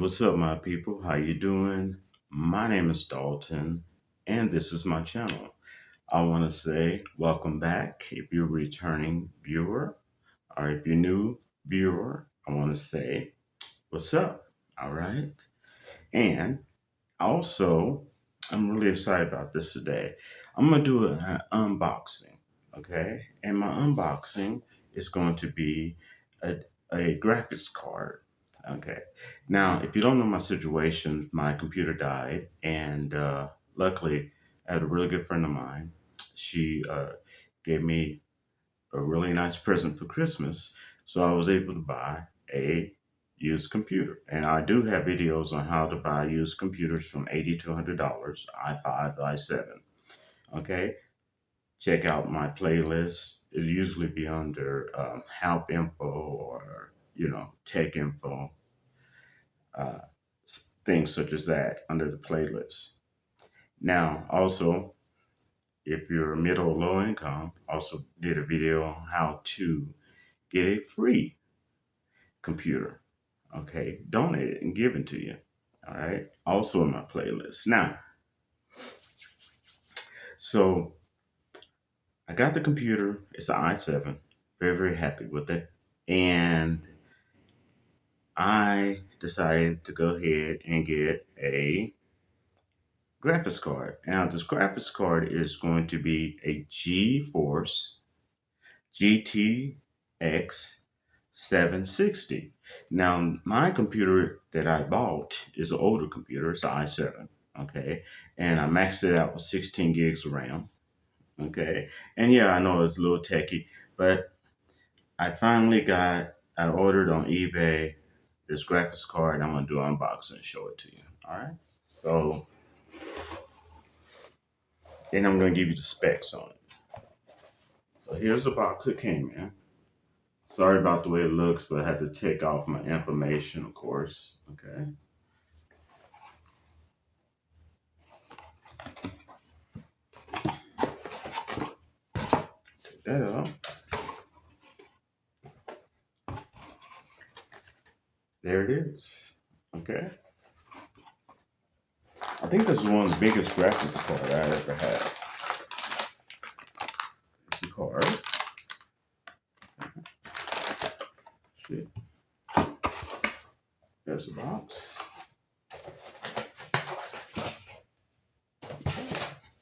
What's up, my people? How you doing? My name is Dalton, and this is my channel. I want to say welcome back if you're a returning viewer, or if you're new viewer, I want to say what's up, all right? And also, I'm really excited about this today. I'm going to do an unboxing, okay? And my unboxing is going to be a, a graphics card, okay? Now, if you don't know my situation, my computer died, and luckily, I had a really good friend of mine. She gave me a really nice present for Christmas, so I was able to buy a used computer. And I do have videos on how to buy used computers from $80 to $100, i5, i7. Okay, check out my playlist. It'll usually be under help info or tech info, uh, things such as that under the playlist. Now, also, if you're middle or low income, also did a video on how to get a free computer. Okay, donated and given to you. All right, also in my playlist. Now, so I got the computer. It's an i7. Very, very happy with it. And I decided to go ahead and get a graphics card. Now, this graphics card is going to be a GeForce GTX 760. Now, my computer that I bought is an older computer. It's an i7. Okay. And I maxed it out with 16 gigs of RAM. Okay. And yeah, I know it's a little techy, but I ordered on eBay this graphics card. I'm going to do an unboxing and show it to you. All right. So, then I'm going to give you the specs on it. So, here's the box it came in. Sorry about the way it looks, but I had to take off my information, of course. Okay. Take that out. There it is. Okay. I think this is one of the biggest graphics card I ever had. Here's the card. See? There's the box.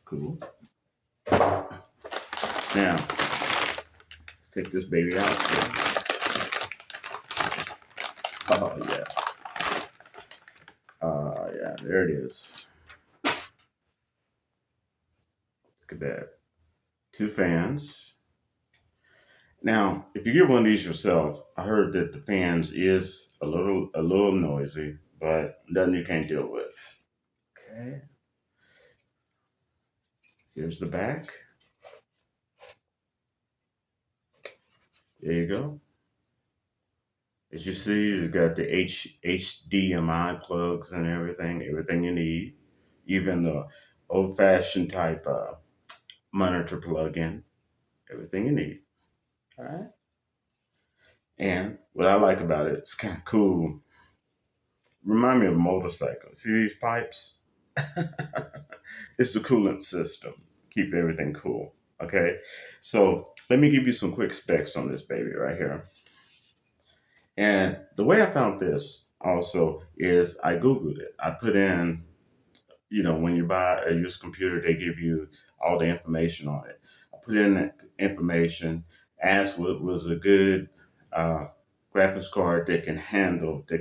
Cool. Now, let's take this baby out here. Oh, yeah. Yeah, there it is. Look at that. Two fans. Now, if you get one of these yourself, I heard that the fans is a little noisy, but nothing you can't deal with. Okay. Here's the back. There you go. As you see, you got the HDMI plugs and everything you need. Even the old-fashioned type monitor plug-in, everything you need. All right. And what I like about it, it's kind of cool. Remind me of a motorcycle. See these pipes? It's the coolant system. Keep everything cool. Okay. So let me give you some quick specs on this baby right here. And the way I found this also is I Googled it. I put in, when you buy a used computer, they give you all the information on it. I put in that information, asked what was a good graphics card that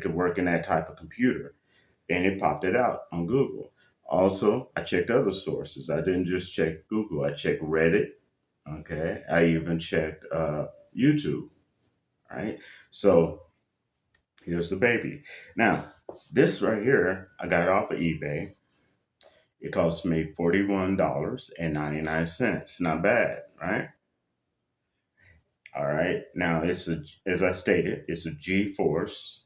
could work in that type of computer. And it popped it out on Google. Also, I checked other sources. I didn't just check Google. I checked Reddit. Okay. I even checked YouTube. All right. So here's the baby. Now, this right here, I got it off of eBay. It cost me $41.99. Not bad, right? All right. Now, as I stated, it's a GeForce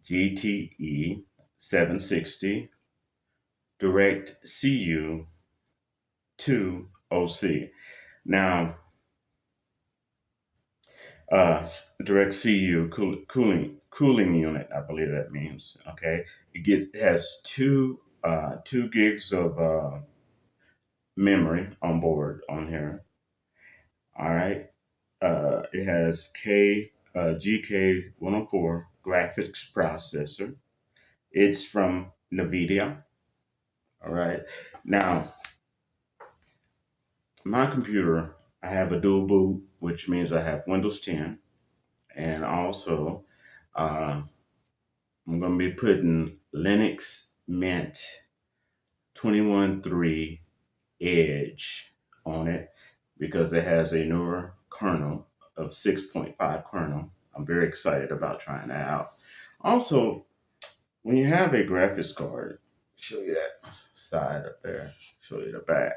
GTE 760 Direct CU 2 OC. Now, Direct CU cooling cooling unit, I believe that means. Okay, it has 2 gigs of memory on board on here. All right, it has GK 104 graphics processor. It's from NVIDIA. All right, now my computer, I have a dual boot, which means I have Windows 10, and also uh, I'm going to be putting Linux Mint 21.3 Edge on it because it has a newer kernel of 6.5 kernel. I'm very excited about trying that out. Also, when you have a graphics card, show you that side up there, show you the back.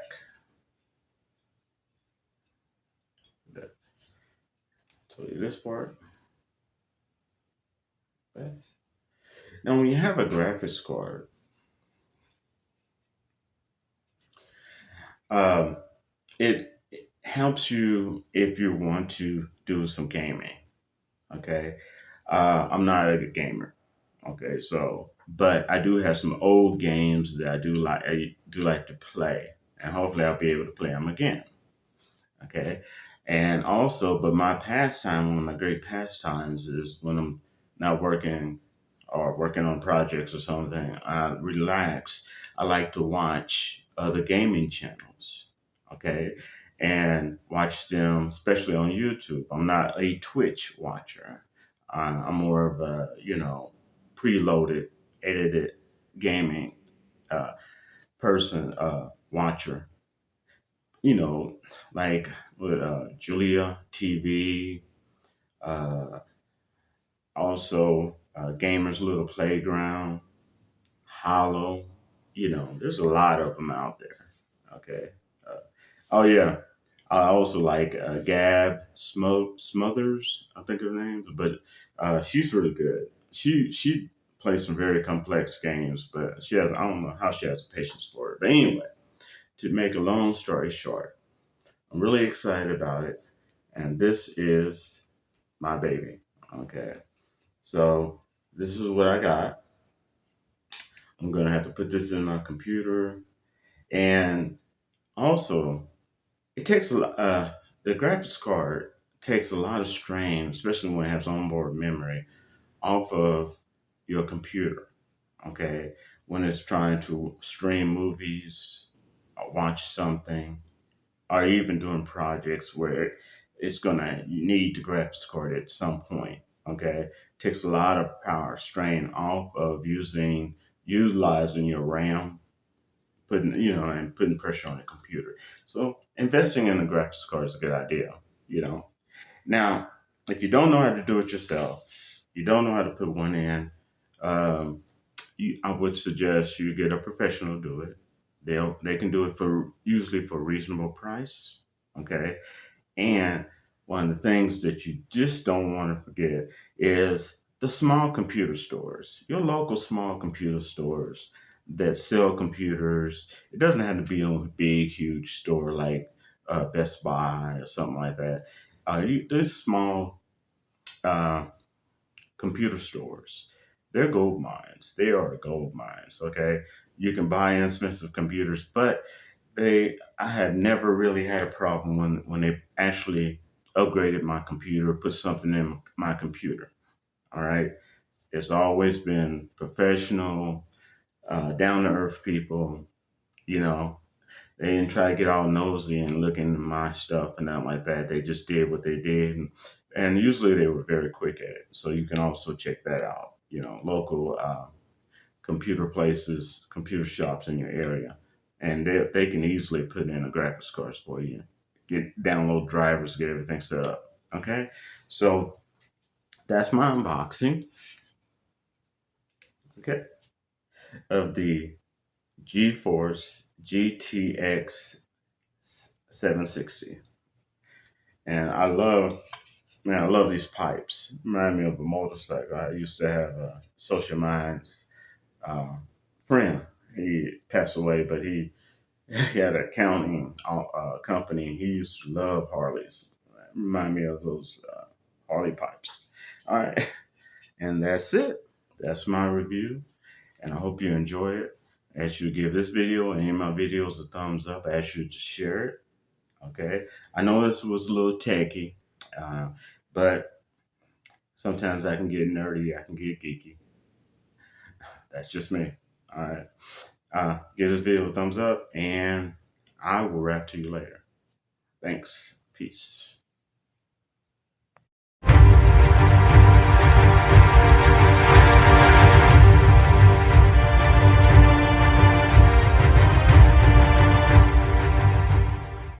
Show you this part. Okay. Now, when you have a graphics card, um, it helps you if you want to do some gaming. Okay, I'm not a good gamer. Okay, so but I do have some old games that I do like to play, and hopefully I'll be able to play them again. Okay, and also, but my pastime, one of my great pastimes, is when I'm not working or working on projects or something. I relax. I like to watch other gaming channels. Okay, and watch them, especially on YouTube. I'm not a Twitch watcher. I'm more of a preloaded, edited gaming uh, person watcher. You know, like with Julia TV, uh, also Gamers Little Playground, Hollow. There's a lot of them out there. Okay. Uh, oh yeah, I also like Gab Smothers. I think her name, but she's really good. She plays some very complex games, but I don't know how she has the patience for it. But anyway, to make a long story short, I'm really excited about it, and this is my baby. Okay, so this is what I got. I'm gonna have to put this in my computer, and also it takes a lot. The graphics card takes a lot of strain, especially when it has onboard memory, off of your computer. Okay, when it's trying to stream movies, or watch something, or even doing projects where it's gonna need the graphics card at some point. Okay, takes a lot of power strain off of utilizing your RAM, and putting pressure on the computer. So investing in a graphics card is a good idea. You know. Now, if you don't know how to do it yourself, you don't know how to put one in. Um, I would suggest you get a professional to do it. They can do it for usually for a reasonable price. Okay, and one of the things that you just don't want to forget is the small computer stores, your local small computer stores that sell computers. It doesn't have to be a big, huge store like Best Buy or something like that. There's small uh, computer stores. They're gold mines. They are gold mines. Okay, you can buy inexpensive computers, but I had never really had a problem when they actually upgraded my computer, put something in my computer. All right, it's always been professional, down to earth people. You know, they didn't try to get all nosy and look into my stuff and nothing like that. They just did what they did, and usually they were very quick at it. So you can also check that out. Local computer places, computer shops in your area, and they can easily put in a graphics card for you. Download drivers, get everything set up. Okay, so that's my unboxing. Okay, of the GeForce GTX 760, and I love these pipes. Remind me of a motorcycle. I used to have a social minds uh, friend. He passed away, but he had an accounting company, and he used to love Harleys. Remind me of those Harley pipes. All right. And that's it. That's my review. And I hope you enjoy it. I ask you to give this video and any of my videos a thumbs up. I ask you to share it. Okay. I know this was a little techy, uh, but sometimes I can get nerdy. I can get geeky. That's just me. All right. Give this video a thumbs up, and I will rap to you later. Thanks. Peace.